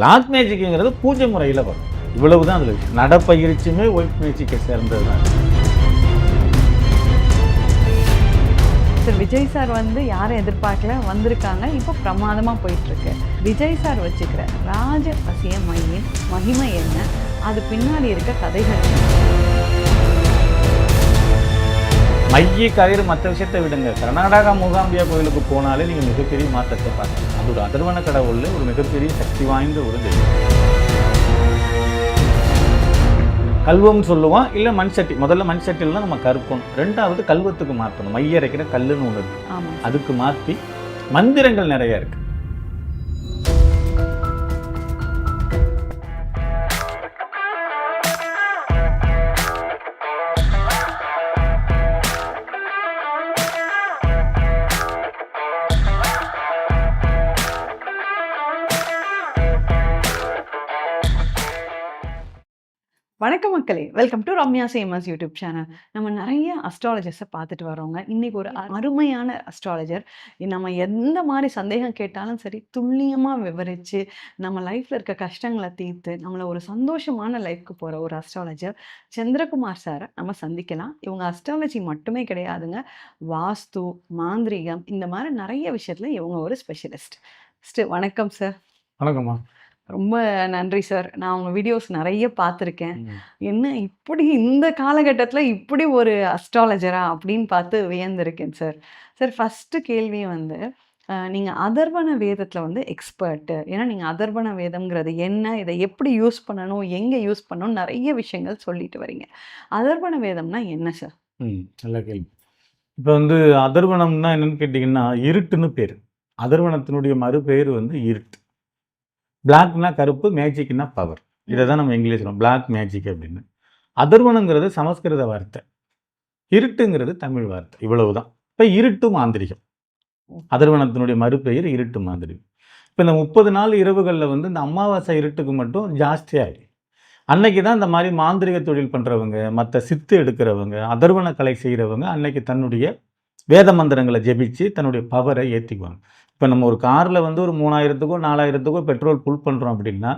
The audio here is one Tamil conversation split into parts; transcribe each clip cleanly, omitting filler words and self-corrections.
பிளாக் மேஜிக்ங்கிறது பூஜை முறையில் வரும். இவ்வளவுதான் அதில் விஷயம். நடப்பயிற்சியுமே ஒயிட் மேஜிக்கை சேர்ந்தது தான். சார் விஜய் சார் வந்து யாரும் எதிர்பார்க்கல வந்திருக்காங்க, இப்போ பிரமாதமாக போயிட்டுருக்கு. விஜய் சார் வச்சுக்கிற ராஜ வசிய மையின் மகிமை என்ன, அது பின்னாடி இருக்க கதைகள் மைய கயிறு மற்ற விஷயத்தை விடுங்க. கர்நாடகா மூகாம்பியா கோயிலுக்கு போனாலே நீங்கள் மிகப்பெரிய மாற்றத்தை பார்க்கலாம். அது ஒரு அதர்வன கடவுள்ல ஒரு மிகப்பெரிய சக்தி வாய்ந்த ஒரு தெய்வம். கல்வம் சொல்லுவோம், இல்லை மண் சட்டி. முதல்ல மண் சட்டியில் தான் நம்ம கருப்பணும். ரெண்டாவது கல்வத்துக்கு மாற்றணும். மைய அரைக்கிற கல்லுன்னு ஒன்று இருக்கு, அதுக்கு மாற்றி மந்திரங்கள் நிறைய இருக்கு. வணக்கம் மக்களே, welcome to Ramya same as YouTube channel. நம்ம நிறைய அஸ்ட்ராலஜர்ஸை பார்த்துட்டு வரோங்க. இன்றைக்கி ஒரு அருமையான அஸ்ட்ராலஜர், நம்ம எந்த மாதிரி சந்தேகம் கேட்டாலும் சரி துல்லியமாக விவரித்து நம்ம லைஃப்பில் இருக்க கஷ்டங்களை தீர்த்து நம்மளை ஒரு சந்தோஷமான லைஃப்க்கு போகிற ஒரு அஸ்ட்ராலஜர் சந்திரகுமார் சாரை நம்ம சந்திக்கலாம். இவங்க அஸ்ட்ராலஜி மட்டுமே கிடையாதுங்க, வாஸ்து, மாந்திரீகம், இந்த மாதிரி நிறைய விஷயத்தில் இவங்க ஒரு ஸ்பெஷலிஸ்ட். வணக்கம் சார். வணக்கம்மா. ரொம்ப நன்றி சார். நான் உங்கள் வீடியோஸ் நிறைய பார்த்துருக்கேன். என்ன இப்படி இந்த காலகட்டத்தில் இப்படி ஒரு அஸ்ட்ராலஜரா அப்படின்னு பார்த்து வியந்திருக்கேன் சார். சார் ஃபஸ்ட்டு கேள்வி வந்து, நீங்கள் அதர்வன வேதத்தில் வந்து எக்ஸ்பர்ட்டு. ஏன்னா நீங்கள் அதர்வன வேதம்ங்கிறது என்ன, இதை எப்படி யூஸ் பண்ணணும், எங்கே யூஸ் பண்ணணும், நிறைய விஷயங்கள் சொல்லிட்டு வரீங்க. அதர்வன வேதம்னா என்ன சார்? நல்ல கேள்வி. இப்போ வந்து அதர்வனம்னா என்னன்னு கேட்டிங்கன்னா இருட்டுன்னு பேர். அதர்வனத்தினுடைய மறு பேர் வந்து இருட்டு. பிளாக்னா கருப்பு, மேஜிக்னா பவர். இதை தான் நம்ம இங்கிலீஷ் சொல்லுவோம் பிளாக் மேஜிக் அப்படின்னு. அதர்வனங்கிறது சமஸ்கிருத வார்த்தை, இருட்டுங்கிறது தமிழ் வார்த்தை. இவ்வளவுதான். இப்போ இருட்டு மாந்திரிகம், அதர்வனத்தினுடைய மறுபெயர் இருட்டு மாந்திரிகம். இப்போ இந்த 30 நாள் இரவுகளில் வந்து இந்த அமாவாசை இருட்டுக்கு மட்டும் ஜாஸ்தியாகி அன்னைக்கு தான் இந்த மாதிரி மாந்திரிக தொழில் பண்ணுறவங்க, மற்ற சித்து எடுக்கிறவங்க, அதர்வன கலை செய்கிறவங்க அன்னைக்கு தன்னுடைய வேத மந்திரங்களை ஜெபிச்சு தன்னுடைய பவரை ஏற்றிக்குவாங்க. இப்போ நம்ம ஒரு காரில் வந்து ஒரு 3000க்கோ 4000க்கோ பெட்ரோல் புல் பண்ணுறோம் அப்படின்னா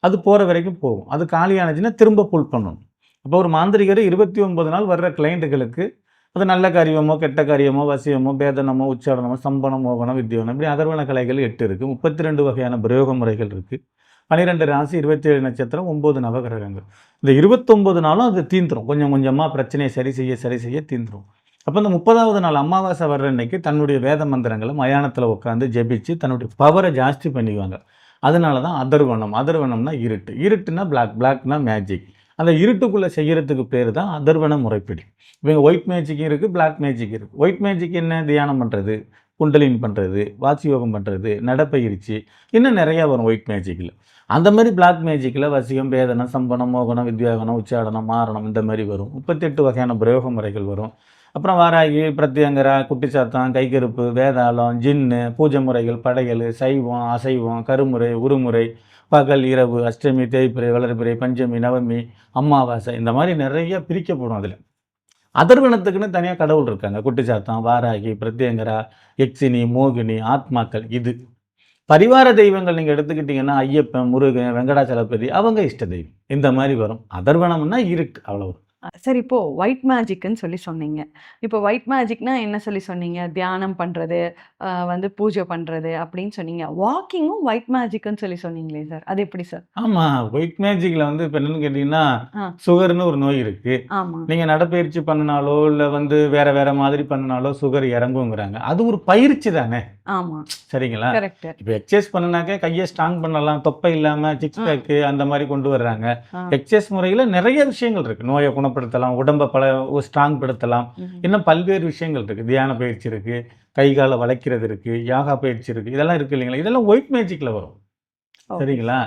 அது போகிற வரைக்கும் போகும். அது காலியானச்சுன்னா திரும்ப புல் பண்ணணும். அப்போ ஒரு மாந்திரிகர் 29 நாள் வர்ற கிளைண்ட்டுகளுக்கு அது நல்ல காரியமோ கெட்ட காரியமோ வசியமோ பேதனமோ உச்சாரணமோ சம்பனம் மோகனம் வித்தியோகம் இப்படி அதர்வன கலைகள் 8 இருக்குது. 32 வகையான பிரயோக முறைகள் இருக்குது. 12 ராசி, 27 நட்சத்திரம், 9 நவகிரகங்கள். இந்த 29 நாளும் அது தீந்துரும். கொஞ்சம் கொஞ்சமாக பிரச்சனையை சரி செய்ய தீந்துரும். அப்போ இந்த 30வது நாள் அமாவாசை வர்ற அன்னைக்கு தன்னுடைய வேத மந்திரங்களை மயானத்தில் உட்காந்து ஜெபிச்சு தன்னுடைய பவரை ஜாஸ்தி பண்ணிக்குவாங்க. அதனால தான் அதர்வனம். அதர்வனம்னா இருட்டு, இருட்டுனா பிளாக்னா மேஜிக். அந்த இருட்டுக்குள்ளே செய்கிறதுக்கு பேர் தான் அதர்வன முறைப்படி. இவங்க ஒயிட் மேஜிக்கும் இருக்குது, பிளாக் மேஜிக் இருக்குது. ஒயிட் மேஜிக் என்ன, தியானம் பண்ணுறது, குண்டலின் பண்ணுறது, வாசியோகம் பண்ணுறது, நடப்பயிற்சி, இன்னும் நிறையா வரும் ஒயிட் மேஜிக்கில். அந்த மாதிரி பிளாக் மேஜிக்கில் வசியம், பேதனம், சம்பனம், மோகனம், வித்யாகனம், உச்சாடனம், மாரணம் இந்த மாதிரி வரும். 38 வகையான பிரயோக முறைகள் வரும். அப்புறம் வாராகி, பிரத்யங்கரா, குட்டிச்சாத்தம், கைகருப்பு, வேதாளம், ஜின்னு, பூஜை முறைகள், படையல், சைவம், அசைவம், கருமுறை, உருமுறை, பகல், இரவு, அஷ்டமி, தேய்பிறை, வளர்பிறை, பஞ்சமி, நவமி, அமாவாசை, இந்த மாதிரி நிறைய பிரிக்கப்படும். அதில் அதர்வனத்துக்குன்னு தனியாக கடவுள் இருக்காங்க. குட்டிச்சாத்தம், வாராகி, பிரத்யங்கரா, யக்ஷினி, மோகினி, ஆத்மாக்கள். இது பரிவார தெய்வங்கள் நீங்கள் எடுத்துக்கிட்டிங்கன்னா ஐயப்பன், முருகன், வெங்கடாச்சலபதி, அவங்க இஷ்ட தெய்வம். இந்த மாதிரி வரும். அதர்வனம்னா இருக்கு, அவ்வளவு. சரி, இப்போது ஒயிட் மேஜிக்னு சொல்லி சொன்னீங்க. இப்போ ஒயிட் மேஜிக்னா என்ன சொல்லி சொன்னீங்க? தியானம் பண்ணுறது, வந்து பூஜை பண்ணுறது அப்படின்னு சொன்னீங்க. வாக்கிங்கும் ஒயிட் மேஜிக்னு சொல்லி சொன்னீங்களே சார், அது எப்படி சார்? ஆமாம், ஒயிட் மேஜிக்கில் வந்து இப்போ என்னென்னு கேட்டிங்கன்னா சுகர்னு ஒரு நோய் இருக்குது. ஆமாம், நீங்கள் நடைப்பயிற்சி பண்ணினாலோ இல்லை வந்து வேறு மாதிரி பண்ணினாலோ சுகர் இறங்குங்கிறாங்க. அது ஒரு பயிற்சி தானே. ஆமாம், சரிங்களா? கரெக்ட். இப்போ எக்ஸசைஸ் பண்ணினாக்க கையை ஸ்ட்ராங் பண்ணலாம், தொப்பை இல்லாமல் சிக்ஸ் பேக்கு அந்த மாதிரி கொண்டு வர்றாங்க. எக்ஸசைஸ் முறையில் நிறைய விஷயங்கள் இருக்குது. நோயை குணப்படுத்தலாம், உடம்பை ஸ்ட்ராங் படுத்தலாம், இன்னும் பல்வேறு விஷயங்கள் இருக்குது. தியான பயிற்சி இருக்குது, கை காலை வளைக்கிறது இருக்குது, யோகா பயிற்சி இருக்குது, இதெல்லாம் இருக்குது இல்லைங்களா? இதெல்லாம் ஒயிட் மேஜிக்கில் வரும். சரிங்களா?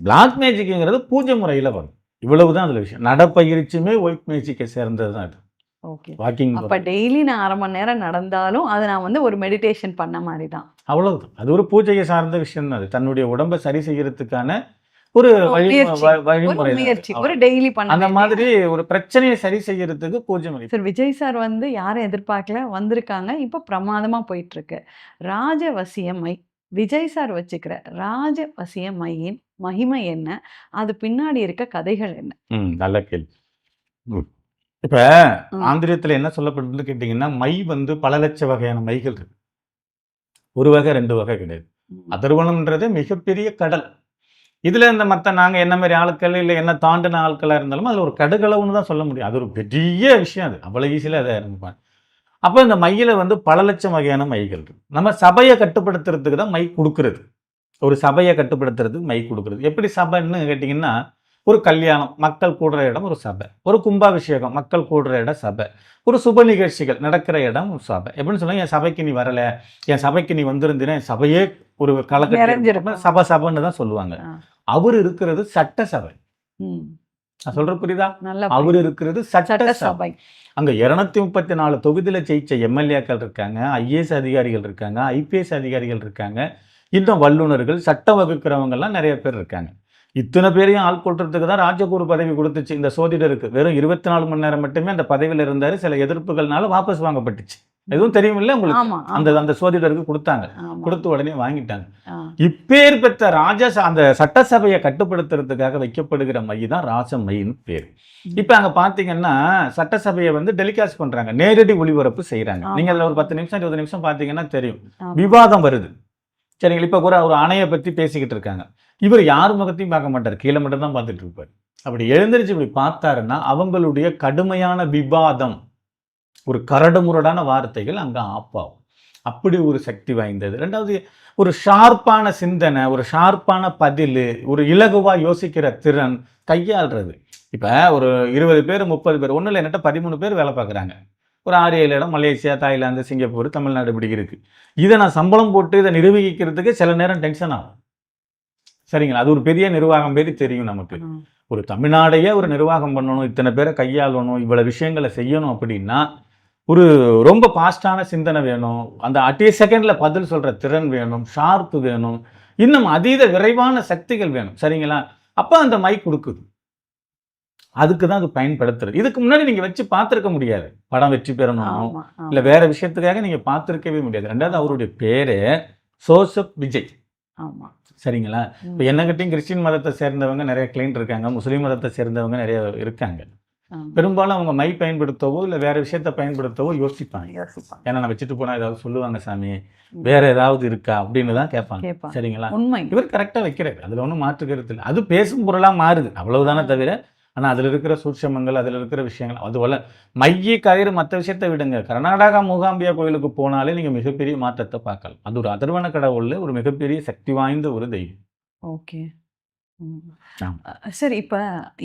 பிளாக் மேஜிக்ங்கிறது பூஜை முறையில் வரும். இவ்வளவுதான் அதில் விஷயம். நடப்பயிற்சியுமே ஒயிட் மேஜிக்கை சேர்ந்தது தான் இது. ஓகே. வாக்கிங் அப்போ டெய்லி நான் 1/2 மணி நேரம் நடந்தாலும் அது நான் வந்து ஒரு மெடிடேஷன் பண்ண மாதிரி தான். அவ்வளவுதான். அது ஒரு பூஜையை சார்ந்த விஷயம் தான். அது தன்னுடைய உடம்பை சரி செய்யறதுக்கான ஒரு வழிமுறை, ஒரு டெய்லி பண்ண அந்த மாதிரி ஒரு பிரச்சனையை சரி செய்யறதுக்கு பூஜை முறை. சார் விஜய் சார் வந்து யாரும் எதிர்பார்க்கல வந்திருக்காங்க, இப்போ பிரமாதமாக போயிட்டு இருக்கு. ராஜ வசிய மை, விஜய் சார் வச்சுக்கிற ராஜ வசிய மையின் மகிமை என்ன? அது பின்னாடி இருக்க கதைகள் என்ன? நல்ல கேள்வி. ம். இப்ப ம். ஆந்திரியத்துல என்ன சொல்லப்படுதுன்னு கேட்டீங்கன்னா, மை வந்து பல லட்ச வகையான மைகள் இருக்கு. 1 வகை, 2 வகை கிடையாது. ம். அதர்வனம்ன்றது மிகப்பெரிய கடல். இதுல இந்த மத்த நாங்க என்ன மாரி ஆட்கள், இல்ல என்ன தாண்டின ஆட்களா இருந்தாலும், அதுல ஒரு கடுகளவுன்னு தான் சொல்ல முடியும். அது ஒரு பெரிய விஷயம் அது. அவ்வளவு ஈஸில அத அப்ப இந்த மையில வந்து பல லட்சம் வகையான மைகள் இருக்கு. நம்ம சபைய கட்டுப்படுத்துறதுக்கு தான் மை குடுக்குறது. ஒரு சபைய கட்டுப்படுத்துறதுக்கு மை குடுக்குறது. எப்படி சபைன்னு கேட்டீங்கன்னா, ஒரு கல்யாணம், மக்கள் கூடுற இடம் ஒரு சபை. ஒரு கும்பாபிஷேகம், மக்கள் கூடுற இடம் சபை. ஒரு சுப நிகழ்ச்சிகள் நடக்கிற இடம் ஒரு சபை. எப்படின்னு சொன்னா, என் சபைக்கு நீ வரல, என் சபைக்கு நீ வந்திருந்தீன்னா, என் சபையே ஒரு களைகட்டி நிறைஞ்சிருக்கும். சபைன்னு தான் சொல்லுவாங்க. ஆ. அவரு இருக்கிறது சட்ட சபை. ம். நான் சொல்றது புரியுதா? நல்லா அவரு இருக்கிறது சட்ட சபை. சட்டசபை. அங்க 234 தொகுதியில ஜெயிச்ச எம்எல்ஏக்கள் இருக்காங்க, ஐஏஎஸ் அதிகாரிகள் இருக்காங்க, ஐபிஎஸ் அதிகாரிகள் இருக்காங்க, இன்னும் வல்லுனர்கள், சட்டம் வகுக்கிறவங்கலாம் நெறைய பேர் இருக்காங்க. இத்தன பேரையும் ஆள்கொள்றதுக்கு தான் ராஜகுரு பதவி குடுத்துச்சு இந்த சோதிடருக்கு. வெறும் 24 மணி நேரம் மட்டுமே அந்த பதவியில இருந்தாரு. சில எதிர்ப்புகள்னால வாபஸ் வாங்கப்பட்டுச்சு. எதுவும் தெரியுமில்ல உங்களுக்கு? ஆமா, அந்த ஆமா. அந்த சோதிடருக்கு குடுத்தாங்க. ஆமா. குடுத்த உடனே வாங்கிட்டாங்க. ஆ. இப்பேற்பட்ட அந்த சட்டசபைய கட்டுப்படுத்துறதுக்காக வைக்கப்படுகிற மை தான் ராஜமைன்னு பேரு. இப்ப அங்க பார்த்தீங்கன்னா, சட்டசபைய வந்து டெலிகாஸ்ட் பண்றாங்க. நேரடி ஒளிபரப்பு செய்றாங்க. நீங்க அதுல ஒரு 10 நிமிஷம், 20 நிமிஷம் பார்த்தீங்கன்னா தெரியும். ஆமா. விவாதம் வருது. சரிங்களா? இப்ப கூட ஒரு அணைய பத்தி பேசிக்கிட்டு இருக்காங்க. இவர் யார் முகத்தையும் பார்க்க மாட்டாரு. கீழ மட்டும் தான் பார்த்துட்டு இருப்பாரு. அப்படி எழுந்திருச்சு இப்படி பார்த்தாருன்னா, அவங்களுடைய கடுமையான விவாதம், ஒரு கரடுமுரடான வார்த்தைகள் அங்க ஆஃப் ஆகும். அப்படி ஒரு சக்தி வாய்ந்தது. 2வது ஒரு ஷார்ப்பான சிந்தனை, ஒரு ஷார்ப்பான பதிலு, ஒரு இலகுவா யோசிக்கிற திறன், கையாள்றது. இப்ப ஒரு 20 பேர், 30 பேர், ஒண்ணும் இல்ல என்கிட்ட 13 பேர் வேலை பார்க்குறாங்க. ஒரு 6, 7 இடம் மலேசியா, தாய்லாந்து, சிங்கப்பூர், தமிழ்நாடு இப்படி இருக்கு. இத நான் சம்பளம் போட்டு இத நிர்வகிக்கிறதுக்கு சில நேரம் டென்ஷன் ஆகும். சரிங்களா? அது ஒரு பெரிய நிர்வாகம் மாரி தெரியும் நமக்கு. ம். ஒரு தமிழ்நாடையே ஒரு நிர்வாகம் பண்ணணும், இத்தனை பேரை கையாளணும், இவ்வளவு விஷயங்கள செய்யணும் அப்படின்னா, ஒரு ரொம்ப ஃபாஸ்ட்டான சிந்தனை வேணும். அந்த அட் எ செகண்ட்ல பதில் சொல்ற திறன் வேணும், ஷார்ப் வேணும். இன்னும் அதீத விரைவான சக்திகள் வேணும். சரிங்களா? அப்ப அந்த மைக் குடுக்குது. அதுக்கு தான் அது பயன்படுத்துறது. இதுக்கு முன்னாடி நீங்க வச்சு பார்த்திருக்க முடியாது. படம் வெற்றி பெறணும்னோ, ஆமா, ஆமா. இல்ல வேற விஷயத்துக்காக நீங்க பார்த்திருக்கவே முடியாது. 2வது அவருடைய பேரே ஜோசப் விஜய். ஆமா. சரிங்களா? ம். இப்ப என்னகிட்டயும் கிறிஸ்டின் மதத்தை சேர்ந்தவங்க நெறைய கிளையண்ட் இருக்காங்க. முஸ்லீம் மதத்தை சேர்ந்தவங்க நெறைய இருக்காங்க. ஆமா. பெரும்பாலும் அவங்க மை பயன்படுத்தவோ, இல்ல வேற விஷயத்த பயன்படுத்தவோ யோசிப்பாங்க. யோசிப்பாங்க. ஏன்னா நான் வச்சுட்டு போனா ஏதாவது சொல்லுவாங்க சாமி. ம். வேற ஏதாவது இருக்கா? அப்படின்னு தான் கேட்பாங்க. கேட்பாங்க. சரிங்களா? உண்மை. இவர் கரெக்ட்டா வைக்கிறாரு. அதுல ஒண்ணும் மாற்று கருத்து இல்ல. அது பேசும் பொருளா மாறுது. அவ்வளவுதானே தவிர, ஆனா அதுல இருக்கிற சூட்சமங்கள், அதுல இருக்கிற விஷயங்கள் அதுபோல மைய கயிறு மத்த விஷயத்த விடுங்க. கர்நாடகா மூகாம்பிகா கோயிலுக்கு போனாலே நீங்க மிகப்பெரிய மாற்றத்த பார்க்கலாம். அது ஒரு அதர்வன கடவுள்ல ஒரு மிகப்பெரிய சக்தி வாய்ந்த ஒரு தெய்வம். ஓகே. ம். ஆமா. சரி, இப்ப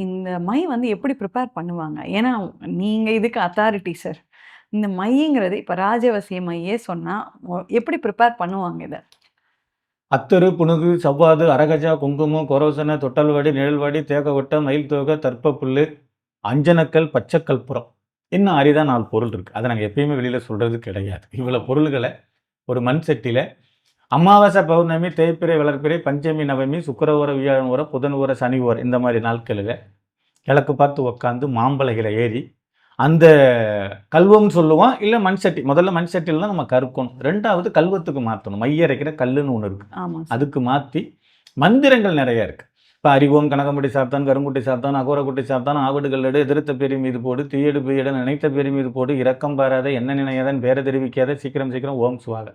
இந்த மை வந்து எப்படி ப்ரிப்பேர் பண்ணுவாங்க? ஏன்னா, நீங்க இதுக்கு அத்தாரிட்டி சார். இந்த மைங்கிறது இப்ப ராஜவசிய மையே சொன்னா, எப்படி ப்ரிப்பேர் பண்ணுவாங்க இத? அத்தரு, புனுகு, சவ்வாது, அரகஜா, குங்குமம், கொரோசன, தொட்டல்வாடி, நிழல்வாடி, தேகவட்டம், மயில் தோகை, தர்ப்பப்புல்லு, அஞ்சனக்கல், பச்சை கற்பூரம். இன்னும் அரிதா 4 பொருள் இருக்கு. அத நாங்க எப்பயுமே வெளியில சொல்றது கிடையாது. இவ்வளவு பொருள்கள ஒரு மண் சட்டியில அமாவாசை, பௌர்ணமி, தேய்பிறை, வளர்பிறை, பஞ்சமி, நவமி, சுக்கிரவோர, வியாழன் ஓர, புதன் ஓர, சனி ஓர இந்த மாரி நாட்களில கிழக்கு பார்த்து உட்காந்து மாம்பலகையில ஏறி, அந்த கல்வம்னு சொல்லுவோம். இல்ல மண் சட்டி. முதல்ல மண் சட்டியில தான் நம்ம கறுக்கணும். 2வது கல்வத்துக்கு மாத்தணும். மை அரைக்கிற கல்லுன்னு ஒண்ணு இருக்கு. ஆமா சார். அதுக்கு மாத்தி மந்திரங்கள் நெறைய இருக்கு. இப்ப அறிவோம், கனகமுடி சாத்தான், கருங்குட்டி சாத்தான், அகோரகுட்டி சாத்தான், ஆவடுகள் எடு, எதிர்த்த பேரி மீது போடு, தீயடு பெய்யட, நினைத்த பேரி மீது போடு, இரக்கம் பாராத, என்ன நினையாதன், பேர தெரிவிக்காத, சீக்கிரம் சீக்கிரம் ஓம் சுவாக.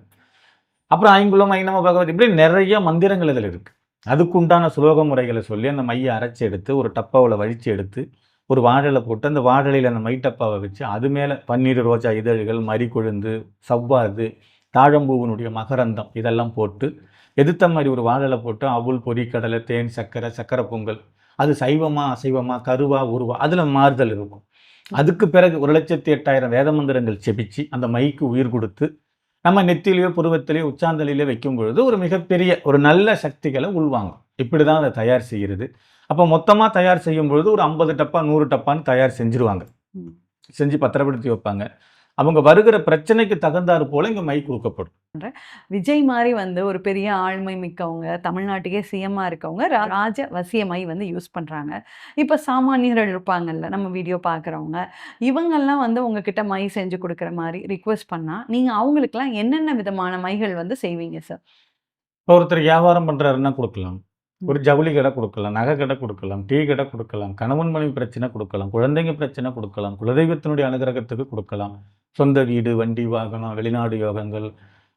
அப்புறம் ஐங்குலம், ஐநம பகவதி இப்படி நெறைய மந்திரங்கள் இதுல இருக்கு. அதுக்குண்டான சுலோக முறைகள சொல்லி, அந்த மைய அரைச்சு எடுத்து, ஒரு டப்பாவுல வழிச்சு எடுத்து, ஒரு வாழல போட்டு, அந்த வாழலையில அந்த மை டப்பாவ வச்சு, அது மேல பன்னீர் ரோஜா இதழ்கள், மரிக்கொழுந்து, சவ்வாது, தாழம்பூவினுடைய மகரந்தம் இதெல்லாம் போட்டு, எதிர்த்த மாரி ஒரு வாழல போட்டு, அவுள், பொரி, கடலை, தேன், சர்க்கரை, சர்க்கரை பொங்கல். அது சைவமா, அசைவமா, கருவா, உருவா அதுல மாறுதல் இருக்கும். அதுக்கு பிறகு 1,08,000 வேத மந்திரங்கள் செபிச்சு, அந்த மைக்கு உயிர் குடுத்து, நம்ம நெத்தியிலயோ, புருவத்திலயோ, உச்சாந்தலையிலயோ வைக்கும் பொழுது, ஒரு மிகப்பெரிய ஒரு நல்ல சக்திகள உள்வாங்கும். இப்படிதான் அத தயார் செய்கிறது. அப்ப மொத்தமா தயார் செய்யும் பொழுது ஒரு 50 டப்பா, 100 டப்பான்னு தயார் செஞ்சுருவாங்க. ம். செஞ்சு பத்திரப்படுத்தி வைப்பாங்க. அவங்க வருகிற பிரச்சனைக்கு தகுந்தாற் போல இங்க மை குடுக்கப்படும். விஜய் மாரி வந்து ஒரு பெரிய ஆளுமை மிக்கவங்க, தமிழ்நாட்டுக்கே சிஎம்மா இருக்கவங்க, ராஜவசிய மை வந்து யூஸ் பண்றாங்க. இப்ப சாமானியர்கள் இருப்பாங்கல்ல, நம்ம வீடியோ பார்க்குறவங்க, இவங்கெல்லாம் வந்து உங்ககிட்ட மை செஞ்சு குடுக்குற மாரி ரிக்வெஸ்ட் பண்ணா, நீங்க அவங்களுக்கெல்லாம் என்னென்ன விதமான மைகள் வந்து செய்வீங்க சார்? இப்ப ஒருத்தர் வியாபாரம் பண்றாருன்னா குடுக்கலாம். ஒரு ஜவுளி கடை கொடுக்கலாம், நகை கடை கொடுக்கலாம், டீ கடை கொடுக்கலாம், கணவன் மனைவி பிரச்சனை கொடுக்கலாம், குழந்தைங்க பிரச்சனை கொடுக்கலாம், குலதெய்வத்தினுடைய அனுகிரகத்துக்கு கொடுக்கலாம், சொந்த வீடு, வண்டி, வாகனம், வெளிநாடு யோகங்கள்,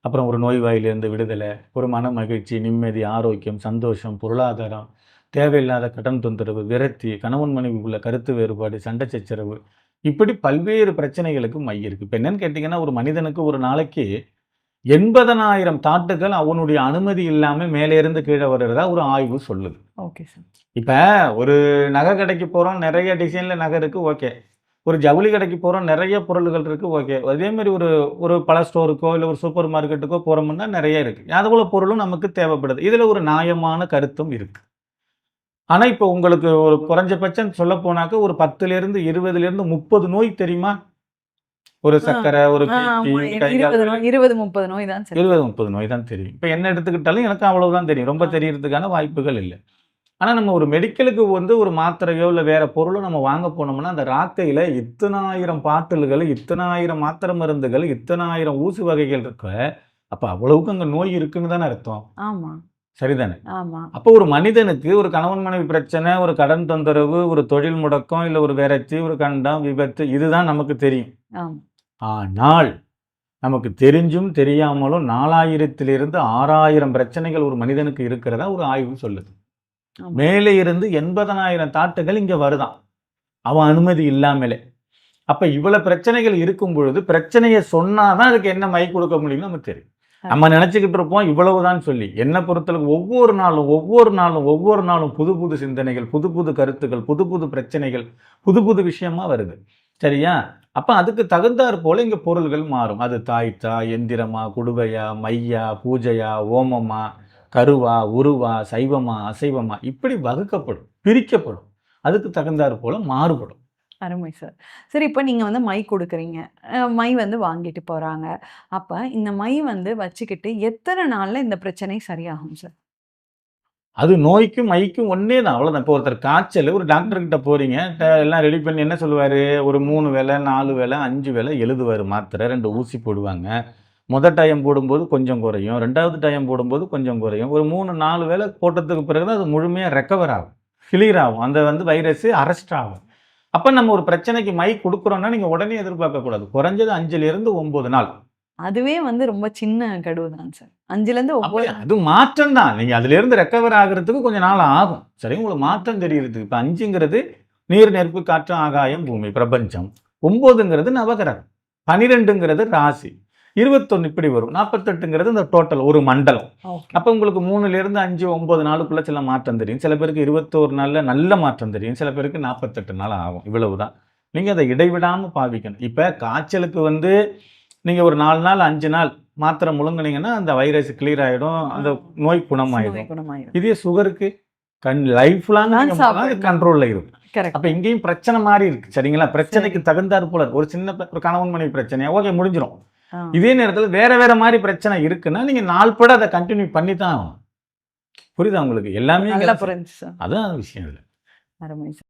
அப்புறம் ஒரு நோய்வாயிலிருந்து விடுதலை, ஒரு மன மகிழ்ச்சி, நிம்மதி, ஆரோக்கியம், சந்தோஷம், பொருளாதாரம், தேவையில்லாத கடன் தொந்தரவு, விரக்தி, கணவன் மனைவி உள்ள கருத்து வேறுபாடு, சண்டை சச்சரவு, இப்படி பல்வேறு பிரச்சனைகளுக்கு மை இருக்கு. இப்போ என்னன்னு கேட்டிங்கன்னா, ஒரு மனிதனுக்கு ஒரு நாளைக்கு 80,000 தாட்டுகள் அவனுடைய அனுமதி இல்லாமல் மேலே இருந்து கீழே வருகிறதா ஒரு ஆய்வு சொல்லுது. Okay sir. இப்போ ஒரு நகை கடைக்கு போகிறோம், நிறைய டிசைனில் நகை இருக்குது, ஓகே. ஒரு ஜவுளி கடைக்கு போகிறோம், நிறைய பொருள்கள் இருக்குது, ஓகே. அதேமாதிரி ஒரு ஒரு பல ஸ்டோருக்கோ இல்லை ஒரு சூப்பர் மார்க்கெட்டுக்கோ போகிறோம்னா நிறைய இருக்குது. அதுபோல பொருளும் நமக்கு தேவைப்படுது. இதில் ஒரு நியாயமான கருத்தும் இருக்குது. ஆனால் இப்போ உங்களுக்கு ஒரு குறைஞ்சபட்சம் சொல்ல போனாக்க ஒரு 10லேருந்து 20லேருந்து 30 நோய் தெரியுமா? ஒரு சர்க்கரை, ஒரு பிபி, கை கால் 20-30 நோய் தான் சார். 20-30 நோய் தான் தெரியும். இப்போ என்ன எடுத்துக்கிட்டாலும் எனக்கு அவ்வளவுதான் தெரியும். ரொம்ப தெரியறதுக்கான வாய்ப்புகள் இல்லை. ஆனால் நம்ம ஒரு மெடிக்கலுக்கு வந்து ஒரு மாத்திரையோ இல்லை வேற பொருளோ நம்ம வாங்க போனோம்னா அந்த ராக்கையில் இத்தனாயிரம் பாட்டில்கள், இத்தனாயிரம் மாத்திரை மருந்துகள், இத்தனாயிரம் ஊசி வகைகள் இருக்க, அப்போ அவ்வளவுக்கு அங்கே நோய் இருக்குன்னு தானே அர்த்தம். ஆமா சரிதானே? ஆமா. அப்போ ஒரு மனிதனுக்கு ஒரு கணவன் மனைவி பிரச்சனை, ஒரு கடன் தொந்தரவு, ஒரு தொழில் முடக்கம், இல்லை ஒரு விரக்தி, ஒரு கண்டம், விபத்து, இதுதான் நமக்கு தெரியும். ஆமா. ஆனால் நமக்கு தெரிஞ்சும் தெரியாமலும் 4000லிருந்து 6000 பிரச்சனைகள் ஒரு மனிதனுக்கு இருக்கிறதா ஒரு ஆய்வு சொல்லுது. ஆமா. மேலே இருந்து 80,000 தாட்டுகள் இங்கே வருதான், அவன் அனுமதி இல்லாமலே. அப்போ இவ்வளோ பிரச்சனைகள் இருக்கும் பொழுது பிரச்சனையை சொன்னாதான் அதுக்கு என்ன மை கொடுக்க முடியும்னு நமக்கு தெரியும். நம்ம நினச்சிக்கிட்டு இருப்போம் இவ்வளவுதான் சொல்லி. என்னை பொறுத்தளவுக்கு ஒவ்வொரு நாளும் புது புது சிந்தனைகள், புது புது கருத்துக்கள், புது புது பிரச்சனைகள், புது புது விஷயமா வருது. சரியா? அப்போ அதுக்கு தகுந்தாற் போல இங்கே பொருள்கள் மாறும். அது தாய்த்தா, எந்திரமா, குடுவையா, மையா, பூஜையா, ஓமமா, கருவா, உருவா, சைவமா, அசைவமா, இப்படி வகுக்கப்படும், பிரிக்கப்படும். அதுக்கு தகுந்தாற் போல மாறுபடும். அருமை சார். சரி, இப்போ நீங்க வந்து மை கொடுக்குறீங்க. மை வந்து வாங்கிட்டு போறாங்க. அப்ப இந்த மை வந்து வச்சுக்கிட்டு எத்தனை நாள்ல இந்த பிரச்சனை சரியாகும் சார்? அது நோய்க்கும் மைக்கும் ஒன்னே தான், அவ்வளோதான். இப்போ ஒருத்தர் காய்ச்சல், ஒரு டாக்டர்கிட்ட போறீங்க, எல்லாம் ரெடி பண்ணி என்ன சொல்லுவார், ஒரு 3 வேளை 4 வேளை 5 வேளை எழுதுவார் மாத்திரை, 2 ஊசி போடுவாங்க. முதல் டைம் போடும்போது கொஞ்சம் குறையும், 2வது டைம் போடும்போது கொஞ்சம் குறையும், ஒரு 3-4 வேளை போட்டதுக்கு பிறகு தான் அது முழுமையாக ரெக்கவர் ஆகும், கிளியர் ஆகும், அந்த வந்து வைரஸ் அரெஸ்ட் ஆகும். அப்போ நம்ம ஒரு பிரச்சனைக்கு மை கொடுக்குறோன்னா நீங்கள் உடனே எதிர்பார்க்கக்கூடாது. குறைஞ்சது 5லிருந்து 9 நாள். அதுவே வந்து ரொம்ப சின்ன கடுவு தான் சார். 5லேருந்து 9. அது மாற்றம் தான். நீங்கள் அதிலிருந்து ரெக்கவர் ஆகிறதுக்கு கொஞ்சம் நாள் ஆகும். சரி, உங்களுக்கு மாற்றம் தெரியுறதுக்கு. இப்போ 5ங்கிறது நீர், நெருப்பு, காற்று, ஆகாயம், பூமி, பிரபஞ்சம். 9ங்கிறது நவகிரகம். 12ங்கிறது ராசி. 21 இப்படி வரும். 48ங்கிறது இந்த டோட்டல் ஒரு மண்டலம். அப்போ உங்களுக்கு 3லிருந்து 5, 9 நாளுக்குள்ள சில மாற்றம் தெரியும். சில பேருக்கு 21 நாளில் நல்ல மாற்றம் தெரியும். சில பேருக்கு 48 நாள் ஆகும். இவ்வளவுதான். நீங்கள் அதை இடைவிடாமல் பாவிக்கணும். இப்போ காய்ச்சலுக்கு வந்து நீங்கள் ஒரு 4 நாள் 5 நாள் மாத்திரை முழுங்குனீங்கன்னா அந்த வைரஸ் கிளியர் ஆகிடும், அந்த நோய் குணமாயிடும். இதே சுகருக்கு லைஃப் லாங் கண்ட்ரோலில் இருக்கும். அப்போ இங்கேயும் பிரச்சனை மாதிரி இருக்கு. சரிங்களா? பிரச்சனைக்கு தகுந்தாற் போல ஒரு சின்ன ஒரு கணவன் மனைவி பிரச்சனையா ஓகே முடிஞ்சிடும். இதே நேரத்தில் வேற மாதிரி பிரச்சனை இருக்குன்னா நீங்க நாள்பட அதை கண்டினியூ பண்ணி தான் ஆகணும். புரியுதா உங்களுக்கு? எல்லாமே அதான் விஷயம் இல்லை. அருமை சார்.